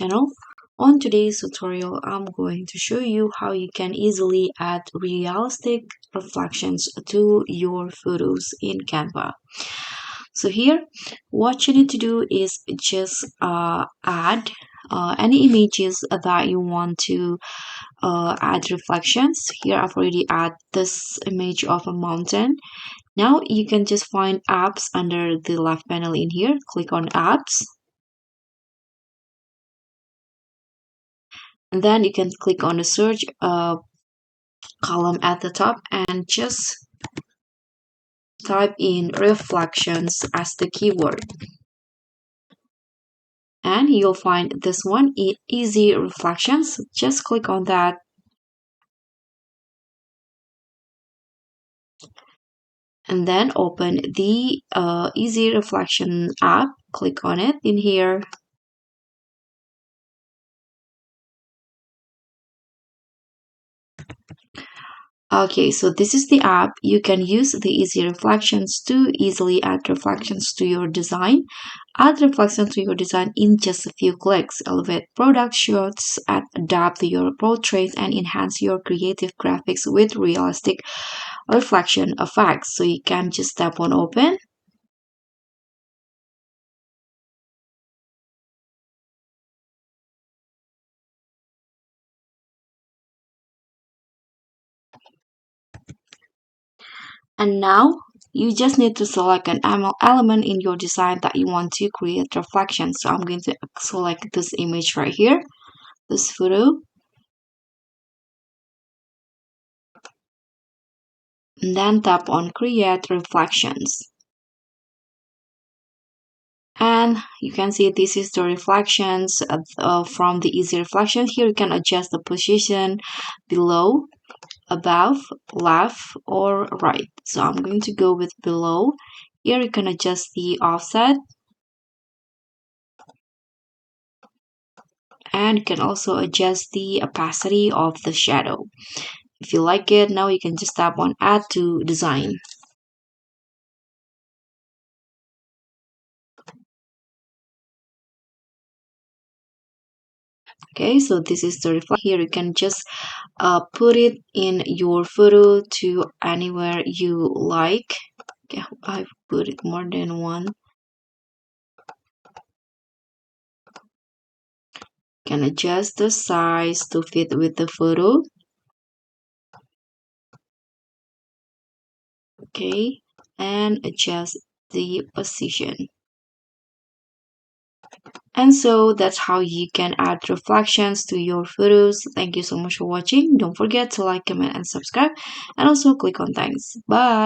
channel. On today's tutorial, I'm going to show you how you can easily add realistic reflections to your photos in Canva. So here, what you need to do is just add any images that you want to add reflections. Here I've already add this image of a mountain. Now you can just find apps under the left panel in here. Click on apps. And then you can click on the search column at the top and just type in reflections as the keyword. And you'll find this one, easy reflections. Just click on that. And then open the easy reflection app. Click on it in here. Okay, so this is the app. You can use the easy reflections to easily add reflections to your design. Add reflections to your design in just a few clicks. Elevate product shots, adapt your portraits, and enhance your creative graphics with realistic reflection effects. So you can just tap on open. And now you just need to select an element in your design that you want to create reflections. So I'm going to select this image right here, this photo. And then tap on create reflections. And you can see this is the reflections from the easy reflection. Here you can adjust the position below, above, left, or right. So I'm going to go with below. Here you can adjust the offset. And you can also adjust the opacity of the shadow. If you like it, now you can just tap on add to design. Okay, so this is the reflect. Here you can just put it in your photo to anywhere you like. Okay, I've put it more than one. Can adjust the size to fit with the photo. Okay, and adjust the position. And so that's how you can add reflections to your photos. Thank you so much for watching. Don't forget to like, comment, and subscribe. And also click on thanks. Bye.